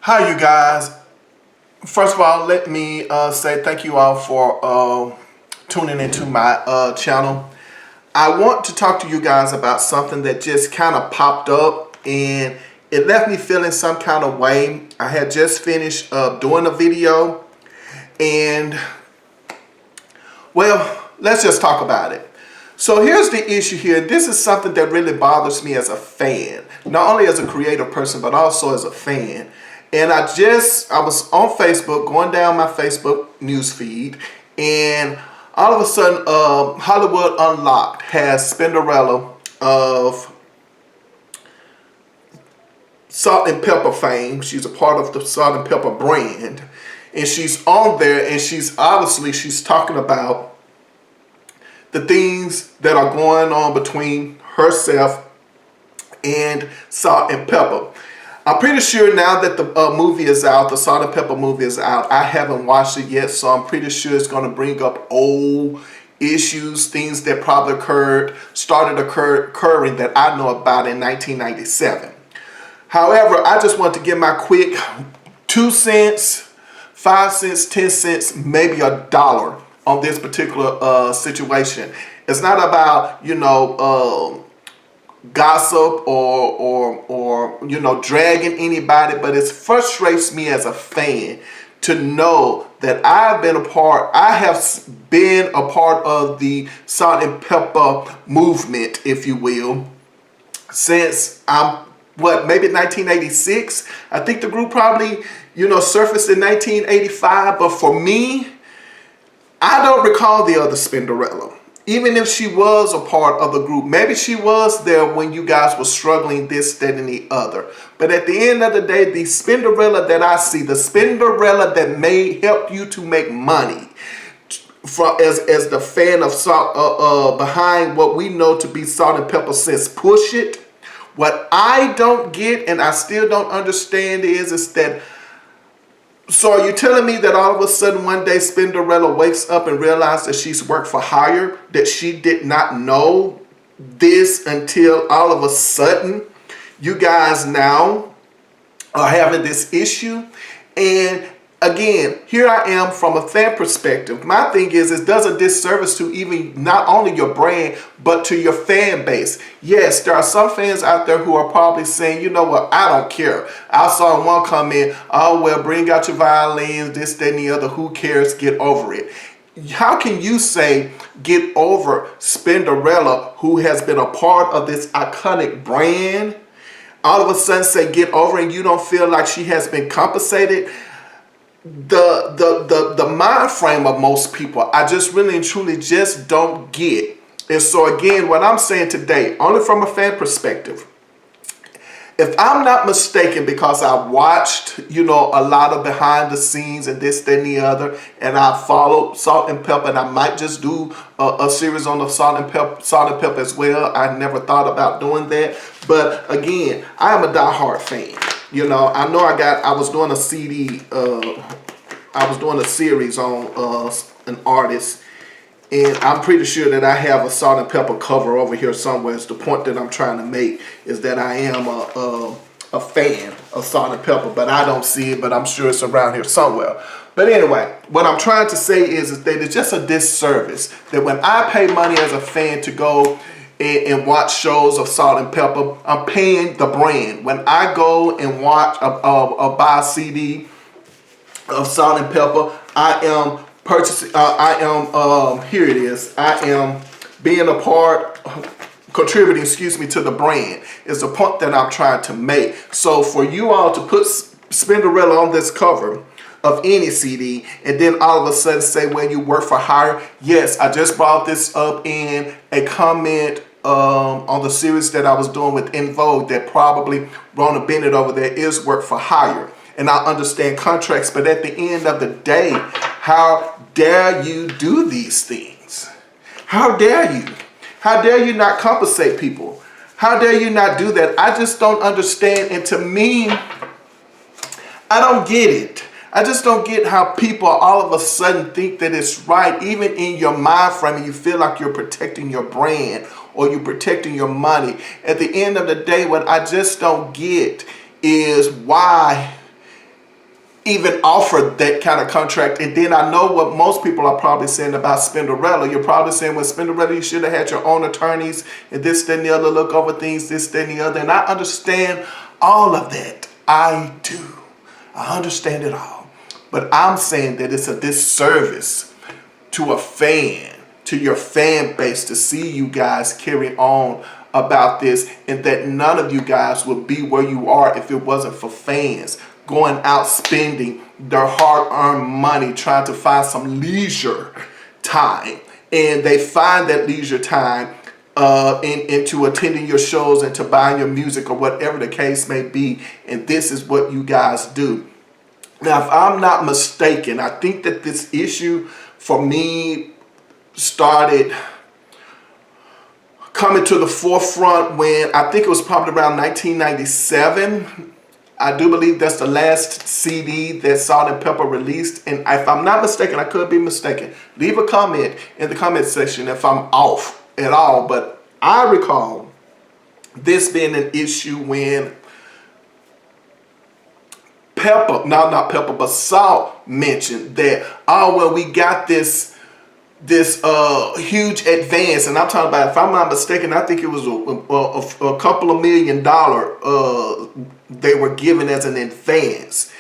Hi, you guys. First of all, let me say thank you all for tuning into my channel. I want to talk to you guys about something that just kind of popped up and it left me feeling some kind of way. I had just finished doing a video and, well, let's just talk about it. So here's the issue here. This is something that really bothers me as a fan, not only as a creative person, but also as a fan. And I was on Facebook, going down my Facebook news feed, and all of a sudden, Hollywood Unlocked has Spinderalla of Salt-N-Pepa fame. She's a part of the Salt-N-Pepa brand. And she's on there, and she's talking about the things that are going on between herself and Salt-N-Pepa. I'm pretty sure now that the movie is out, the Salt-N-Pepa movie is out. I haven't watched it yet, so I'm pretty sure it's going to bring up old issues, things that probably started occurring that I know about in 1997. However, I just want to give my quick 2 cents, 5 cents, 10 cents, maybe $1 on this particular situation. It's not about, gossip or dragging anybody, but it frustrates me as a fan to know that I have been a part of the Salt-N-Pepa movement, if you will, since maybe 1986. I think the group probably surfaced in 1985, but for me, I don't recall the other Spinderalla. Even if she was a part of the group, maybe she was there when you guys were struggling this, that, and the other. But at the end of the day, the Spinderalla that I see, the Spinderalla that may help you to make money, as the fan of behind what we know to be Salt-N-Pepa since Push It. What I don't get and I still don't understand is that, so are you telling me that all of a sudden one day Spinderalla wakes up and realizes that she's worked for hire, that she did not know this until all of a sudden you guys now are having this issue? And again, here I am from a fan perspective. My thing is, it does a disservice to even not only your brand, but to your fan base. Yes, there are some fans out there who are probably saying, you know what, I don't care. I saw one comment, oh, well, bring out your violins, this, that, and the other. Who cares? Get over it. How can you say get over Spinderalla, who has been a part of this iconic brand? All of a sudden say get over, and you don't feel like she has been compensated? The mind frame of most people, I just really and truly just don't get. And so again, what I'm saying today, only from a fan perspective, if I'm not mistaken, because I watched, a lot of behind the scenes and this, that, and the other, and I followed Salt-N-Pepa, and I might just do a series on the Salt-N-Pepa as well. I never thought about doing that. But again, I am a diehard fan. I know I was doing a CD, I was doing a series on an artist, and I'm pretty sure that I have a Salt-N-Pepa cover over here somewhere. It's the point that I'm trying to make is that I am a fan of Salt-N-Pepa, but I don't see it, but I'm sure it's around here somewhere. But anyway, what I'm trying to say is that it's just a disservice that when I pay money as a fan to go and watch shows of Salt-N-Pepa, I'm paying the brand. When I go and watch buy a CD of Salt-N-Pepa, I am purchasing, here it is, I am being a part, contributing, to the brand, is the point that I'm trying to make. So for you all to put Spinderalla on this cover of any CD and then all of a sudden say, when you work for hire, yes, I just brought this up in a comment on the series that I was doing with In Vogue, that probably Rona Bennett over there is work for hire. And I understand contracts, but at the end of the day, how dare you do these things? How dare you? How dare you not compensate people? How dare you not do that? I just don't understand. And to me, I don't get it. I just don't get how people all of a sudden think that it's right, even in your mind frame, and you feel like you're protecting your brand or you're protecting your money. At the end of the day, what I just don't get is why even offer that kind of contract. And then I know what most people are probably saying about Spinderalla. You're probably saying, well, Spinderalla, you should have had your own attorneys and this, that, and the other, look over things, this, that, and the other. And I understand all of that. I do. I understand it all. But I'm saying that it's a disservice to a fan, to your fan base, to see you guys carry on about this, and that none of you guys would be where you are if it wasn't for fans going out spending their hard-earned money trying to find some leisure time, and they find that leisure time into attending your shows and to buying your music or whatever the case may be. And this is what you guys do. Now, if I'm not mistaken, I think that this issue for me started coming to the forefront when I think it was probably around 1997. I do believe that's the last CD that Salt-N-Pepa released. And if I'm not mistaken, I could be mistaken. Leave a comment in the comment section if I'm off at all. But I recall this being an issue when Salt mentioned that, oh, well, we got this huge advance, and I'm talking about, if I'm not mistaken, I think it was a couple of $1 million they were given as an advance.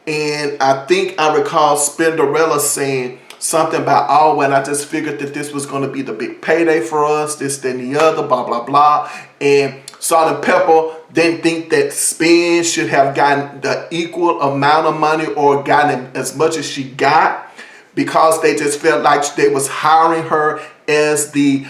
And I think I recall Spinderalla saying something about, oh, well, I just figured that this was going to be the big payday for us, this, then the other, blah, blah, blah. And Salt-N-Pepa didn't think that Spin should have gotten the equal amount of money or gotten as much as she got, because they just felt like they was hiring her as the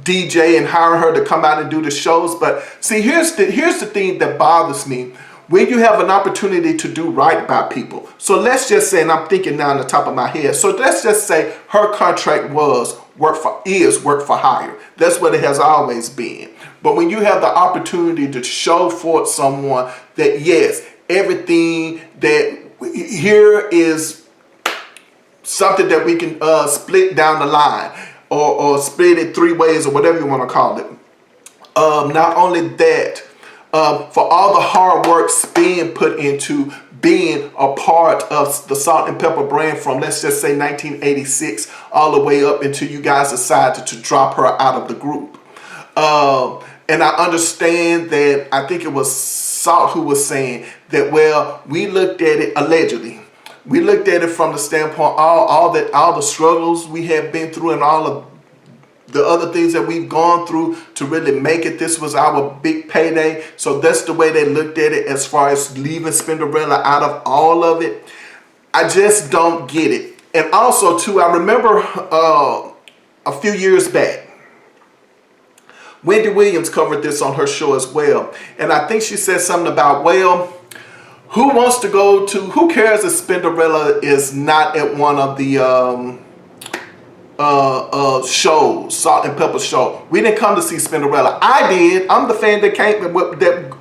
DJ and hiring her to come out and do the shows. But see, here's the thing that bothers me. When you have an opportunity to do right by people. So let's just say, and I'm thinking now on the top of my head, so let's just say her contract is work for hire. That's what it has always been. But when you have the opportunity to show forth someone that, yes, everything that here is something that we can split down the line, or split it 3 ways, or whatever you want to call it. Not only that, for all the hard work Spin put into being a part of the Salt-N-Pepa brand from, let's just say, 1986 all the way up until you guys decided to drop her out of the group. And I understand that, I think it was Salt who was saying that, well, we looked at it allegedly. We looked at it from the standpoint, all the struggles we have been through and all of the other things that we've gone through to really make it. This was our big payday. So that's the way they looked at it as far as leaving Spinderalla out of all of it. I just don't get it. And also, too, I remember a few years back, Wendy Williams covered this on her show as well. And I think she said something about, well, who cares if Spinderalla is not at one of the shows, Salt-N-Pepa show? We didn't come to see Spinderalla. I did. I'm the fan that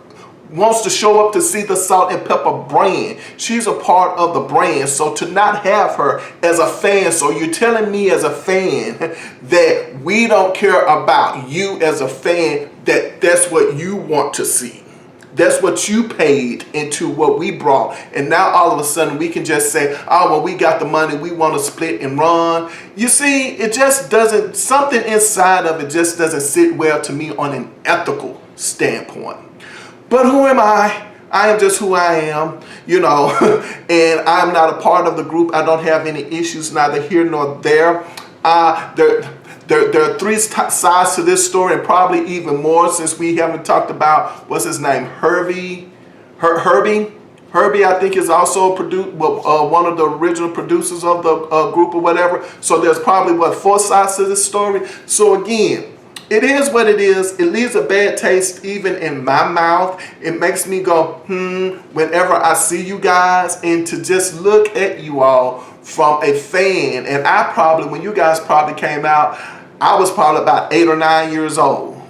wants to show up to see the Salt-N-Pepa brand. She's a part of the brand. So to not have her as a fan, so you're telling me as a fan that we don't care about you as a fan, that's what you want to see. That's what you paid into what we brought. And now all of a sudden we can just say, oh, well, we got the money, we want to split and run. You see, it just doesn't, something inside of it just doesn't sit well to me on an ethical standpoint. But who am I? I am just who I am, you know, and I'm not a part of the group. I don't have any issues, neither here nor there. There are 3 sides to this story, and probably even more, since we haven't talked about, what's his name, Herbie, I think, is also one of the original producers of the group or whatever. So there's probably, 4 sides to this story. So again, it is what it is. It leaves a bad taste even in my mouth. It makes me go, whenever I see you guys, and to just look at you all from a fan. And I probably, when you guys probably came out, I was probably about 8 or 9 years old.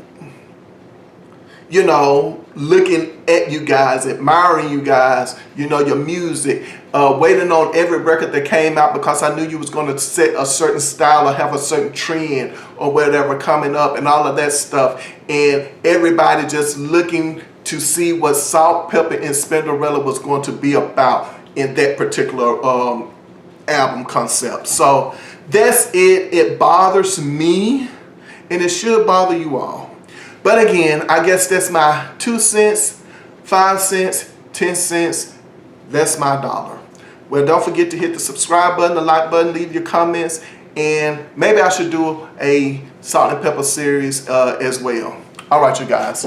You know, looking at you guys, admiring you guys, you know, your music, waiting on every record that came out, because I knew you was going to set a certain style or have a certain trend or whatever coming up and all of that stuff. And everybody just looking to see what Salt-N-Pepa and Spinderalla was going to be about in that particular album concept. So that's it. It bothers me, and it should bother you all. But again, I guess that's my 2 cents, 5 cents, 10 cents. That's my dollar. Well, don't forget to hit the subscribe button, the like button, leave your comments, and maybe I should do a Salt-N-Pepa series as well. All right, you guys.